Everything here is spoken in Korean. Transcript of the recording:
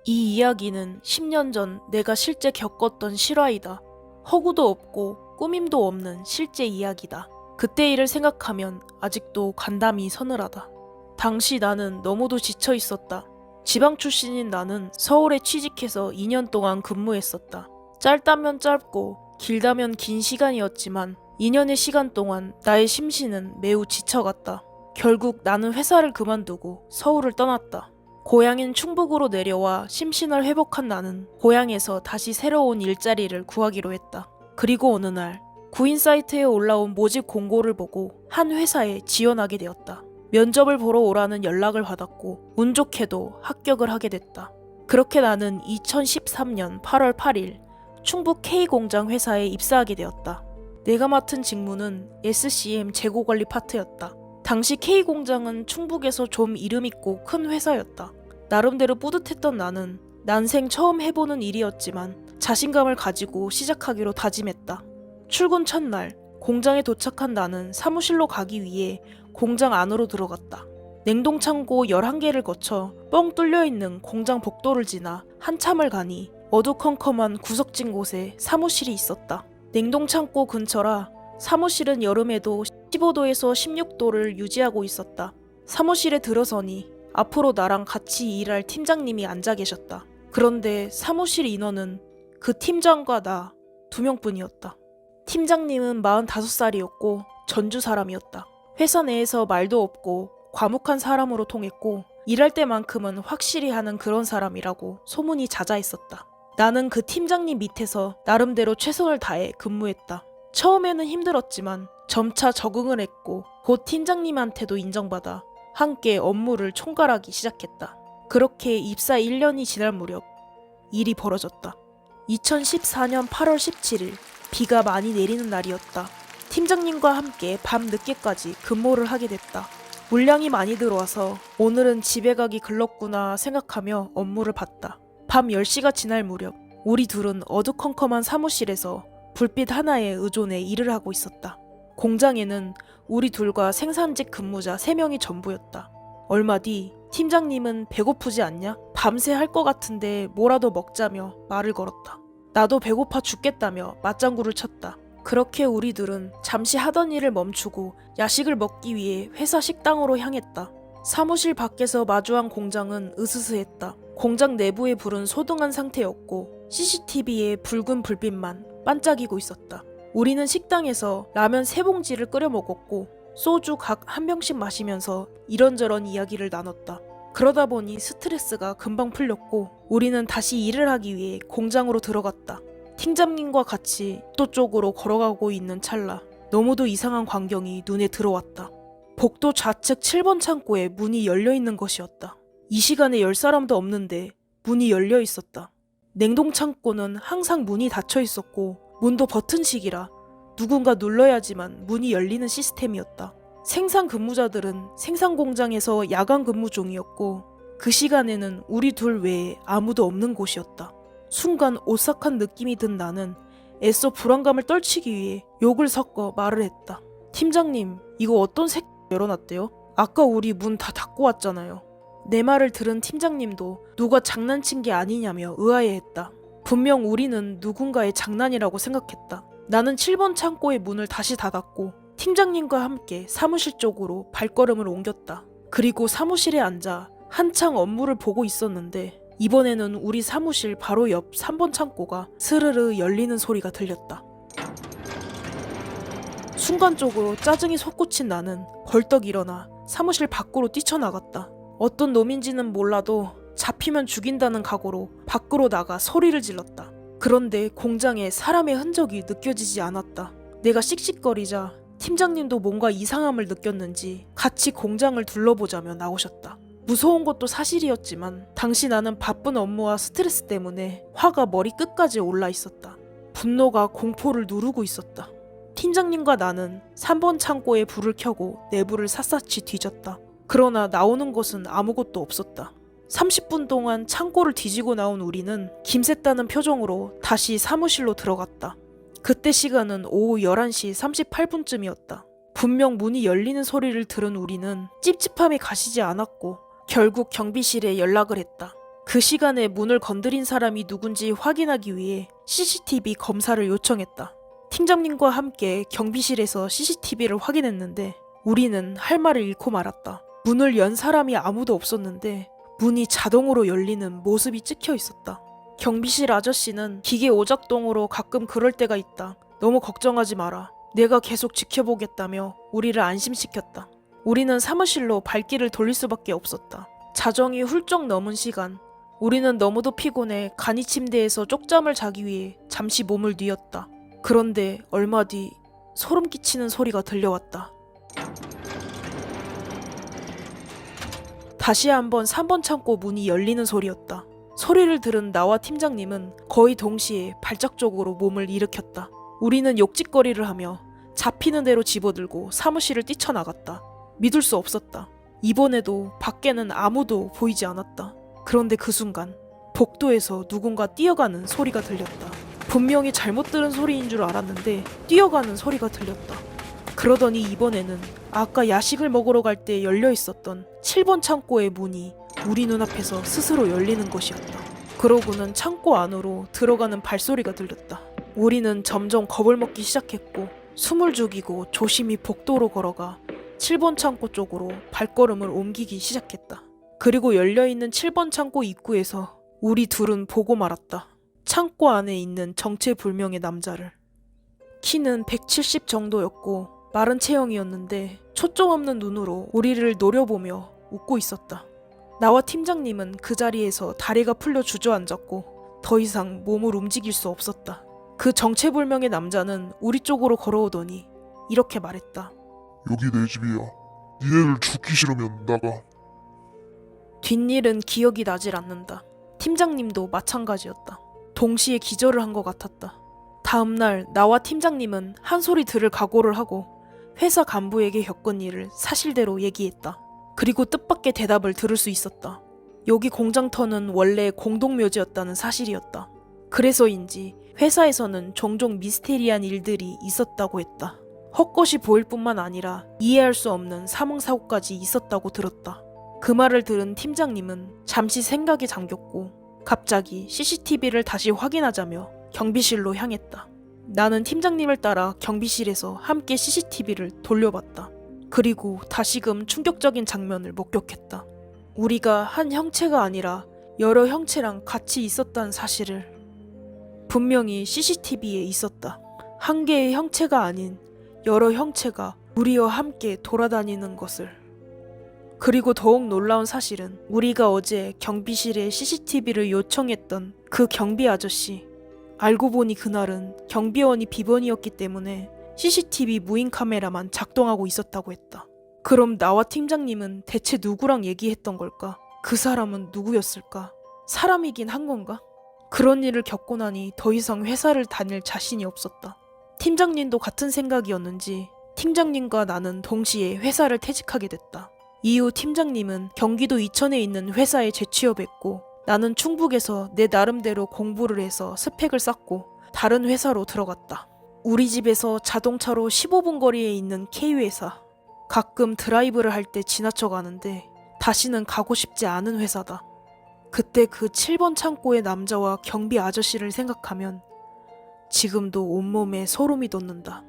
이 이야기는 10년 전 내가 실제 겪었던 실화이다. 허구도 없고 꾸밈도 없는 실제 이야기다. 그때 일을 생각하면 아직도 간담이 서늘하다. 당시 나는 너무도 지쳐 있었다. 지방 출신인 나는 서울에 취직해서 2년 동안 근무했었다. 짧다면 짧고 길다면 긴 시간이었지만 2년의 시간 동안 나의 심신은 매우 지쳐갔다. 결국 나는 회사를 그만두고 서울을 떠났다. 고향인 충북으로 내려와 심신을 회복한 나는 고향에서 다시 새로운 일자리를 구하기로 했다. 그리고 어느 날 구인 사이트에 올라온 모집 공고를 보고 한 회사에 지원하게 되었다. 면접을 보러 오라는 연락을 받았고 운 좋게도 합격을 하게 됐다. 그렇게 나는 2013년 8월 8일 충북 K공장 회사에 입사하게 되었다. 내가 맡은 직무는 SCM 재고관리 파트였다. 당시 K공장은 충북에서 좀 이름있고 큰 회사였다. 나름대로 뿌듯했던 나는 난생 처음 해보는 일이었지만 자신감을 가지고 시작하기로 다짐했다. 출근 첫날 공장에 도착한 나는 사무실로 가기 위해 공장 안으로 들어갔다. 냉동창고 11개를 거쳐 뻥 뚫려있는 공장 복도를 지나 한참을 가니 어두컴컴한 구석진 곳에 사무실이 있었다. 냉동창고 근처라 사무실은 여름에도 15도에서 16도를 유지하고 있었다. 사무실에 들어서니 앞으로 나랑 같이 일할 팀장님이 앉아 계셨다. 그런데 사무실 인원은 그 팀장과 나 2명뿐이었다. 팀장님은 45살이었고 전주 사람이었다. 회사 내에서 말도 없고 과묵한 사람으로 통했고 일할 때만큼은 확실히 하는 그런 사람이라고 소문이 자자했었다. 나는 그 팀장님 밑에서 나름대로 최선을 다해 근무했다. 처음에는 힘들었지만 점차 적응을 했고 곧 팀장님한테도 인정받아 함께 업무를 총괄하기 시작했다. 그렇게 입사 1년이 지날 무렵 일이 벌어졌다. 2014년 8월 17일 비가 많이 내리는 날이었다. 팀장님과 함께 밤 늦게까지 근무를 하게 됐다. 물량이 많이 들어와서 오늘은 집에 가기 글렀구나 생각하며 업무를 봤다. 밤 10시가 지날 무렵 우리 둘은 어두컴컴한 사무실에서 불빛 하나에 의존해 일을 하고 있었다. 공장에는 우리 둘과 생산직 근무자 3명이 전부였다. 얼마 뒤 팀장님은 배고프지 않냐? 밤새 할 것 같은데 뭐라도 먹자며 말을 걸었다. 나도 배고파 죽겠다며 맞장구를 쳤다. 그렇게 우리들은 잠시 하던 일을 멈추고 야식을 먹기 위해 회사 식당으로 향했다. 사무실 밖에서 마주한 공장은 으스스했다. 공장 내부의 불은 소등한 상태였고 CCTV에 붉은 불빛만 반짝이고 있었다. 우리는 식당에서 라면 3봉지를 끓여 먹었고 소주 각 한 병씩 마시면서 이런저런 이야기를 나눴다. 그러다 보니 스트레스가 금방 풀렸고 우리는 다시 일을 하기 위해 공장으로 들어갔다. 팀장님과 같이 복도 쪽으로 걸어가고 있는 찰나 너무도 이상한 광경이 눈에 들어왔다. 복도 좌측 7번 창고에 문이 열려있는 것이었다. 이 시간에 열 사람도 없는데 문이 열려 있었다. 냉동 창고는 항상 문이 닫혀 있었고 문도 버튼식이라 누군가 눌러야지만 문이 열리는 시스템이었다. 생산 근무자들은 생산 공장에서 야간 근무 중이었고 그 시간에는 우리 둘 외에 아무도 없는 곳이었다. 순간 오싹한 느낌이 든 나는 애써 불안감을 떨치기 위해 욕을 섞어 말을 했다. 팀장님, 이거 어떤 색 열어놨대요? 아까 우리 문 다 닫고 왔잖아요. 내 말을 들은 팀장님도 누가 장난친 게 아니냐며 의아해했다. 분명 우리는 누군가의 장난이라고 생각했다. 나는 7번 창고의 문을 다시 닫았고 팀장님과 함께 사무실 쪽으로 발걸음을 옮겼다. 그리고 사무실에 앉아 한창 업무를 보고 있었는데 이번에는 우리 사무실 바로 옆 3번 창고가 스르르 열리는 소리가 들렸다. 순간적으로 짜증이 솟구친 나는 벌떡 일어나 사무실 밖으로 뛰쳐나갔다. 어떤 놈인지는 몰라도 잡히면 죽인다는 각오로 밖으로 나가 소리를 질렀다. 그런데 공장에 사람의 흔적이 느껴지지 않았다. 내가 씩씩거리자 팀장님도 뭔가 이상함을 느꼈는지 같이 공장을 둘러보자며 나오셨다. 무서운 것도 사실이었지만 당시 나는 바쁜 업무와 스트레스 때문에 화가 머리 끝까지 올라 있었다. 분노가 공포를 누르고 있었다. 팀장님과 나는 3번 창고에 불을 켜고 내부를 샅샅이 뒤졌다. 그러나 나오는 것은 아무것도 없었다. 30분 동안 창고를 뒤지고 나온 우리는 김샜다는 표정으로 다시 사무실로 들어갔다. 그때 시간은 오후 11시 38분쯤이었다. 분명 문이 열리는 소리를 들은 우리는 찝찝함이 가시지 않았고 결국 경비실에 연락을 했다. 그 시간에 문을 건드린 사람이 누군지 확인하기 위해 CCTV 검사를 요청했다. 팀장님과 함께 경비실에서 CCTV를 확인했는데 우리는 할 말을 잃고 말았다. 문을 연 사람이 아무도 없었는데 문이 자동으로 열리는 모습이 찍혀 있었다. 경비실 아저씨는 기계 오작동으로 가끔 그럴 때가 있다. 너무 걱정하지 마라. 내가 계속 지켜보겠다며 우리를 안심시켰다. 우리는 사무실로 발길을 돌릴 수밖에 없었다. 자정이 훌쩍 넘은 시간, 우리는 너무도 피곤해 간이 침대에서 쪽잠을 자기 위해 잠시 몸을 뉘었다. 그런데 얼마 뒤 소름 끼치는 소리가 들려왔다. 다시 한번 3번 창고 문이 열리는 소리였다. 소리를 들은 나와 팀장님은 거의 동시에 발작적으로 몸을 일으켰다. 우리는 욕짓거리를 하며 잡히는 대로 집어들고 사무실을 뛰쳐나갔다. 믿을 수 없었다. 이번에도 밖에는 아무도 보이지 않았다. 그런데 그 순간 복도에서 누군가 뛰어가는 소리가 들렸다. 분명히 잘못 들은 소리인 줄 알았는데 뛰어가는 소리가 들렸다. 그러더니 이번에는 아까 야식을 먹으러 갈 때 열려 있었던 7번 창고의 문이 우리 눈앞에서 스스로 열리는 것이었다. 그러고는 창고 안으로 들어가는 발소리가 들렸다. 우리는 점점 겁을 먹기 시작했고 숨을 죽이고 조심히 복도로 걸어가 7번 창고 쪽으로 발걸음을 옮기기 시작했다. 그리고 열려있는 7번 창고 입구에서 우리 둘은 보고 말았다. 창고 안에 있는 정체불명의 남자를. 키는 170 정도였고 마른 체형이었는데 초점 없는 눈으로 우리를 노려보며 웃고 있었다. 나와 팀장님은 그 자리에서 다리가 풀려 주저앉았고 더 이상 몸을 움직일 수 없었다. 그 정체불명의 남자는 우리 쪽으로 걸어오더니 이렇게 말했다. 여기 내 집이야. 니네들 죽기 싫으면 나가. 뒷일은 기억이 나질 않는다. 팀장님도 마찬가지였다. 동시에 기절을 한 것 같았다. 다음날 나와 팀장님은 한 소리 들을 각오를 하고 회사 간부에게 겪은 일을 사실대로 얘기했다. 그리고 뜻밖의 대답을 들을 수 있었다. 여기 공장터는 원래 공동묘지였다는 사실이었다. 그래서인지 회사에서는 종종 미스테리한 일들이 있었다고 했다. 헛것이 보일 뿐만 아니라 이해할 수 없는 사망사고까지 있었다고 들었다. 그 말을 들은 팀장님은 잠시 생각에 잠겼고 갑자기 CCTV를 다시 확인하자며 경비실로 향했다. 나는 팀장님을 따라 경비실에서 함께 CCTV를 돌려봤다. 그리고 다시금 충격적인 장면을 목격했다. 우리가 한 형체가 아니라 여러 형체랑 같이 있었다는 사실을. 분명히 CCTV에 있었다. 한 개의 형체가 아닌 여러 형체가 우리와 함께 돌아다니는 것을. 그리고 더욱 놀라운 사실은 우리가 어제 경비실에 CCTV를 요청했던 그 경비 아저씨. 알고 보니 그날은 경비원이 비번이었기 때문에 CCTV 무인 카메라만 작동하고 있었다고 했다. 그럼 나와 팀장님은 대체 누구랑 얘기했던 걸까? 그 사람은 누구였을까? 사람이긴 한 건가? 그런 일을 겪고 나니 더 이상 회사를 다닐 자신이 없었다. 팀장님도 같은 생각이었는지 팀장님과 나는 동시에 회사를 퇴직하게 됐다. 이후 팀장님은 경기도 이천에 있는 회사에 재취업했고 나는 충북에서 내 나름대로 공부를 해서 스펙을 쌓고 다른 회사로 들어갔다. 우리 집에서 자동차로 15분 거리에 있는 K회사. 가끔 드라이브를 할 때 지나쳐 가는데 다시는 가고 싶지 않은 회사다. 그때 그 7번 창고의 남자와 경비 아저씨를 생각하면 지금도 온몸에 소름이 돋는다.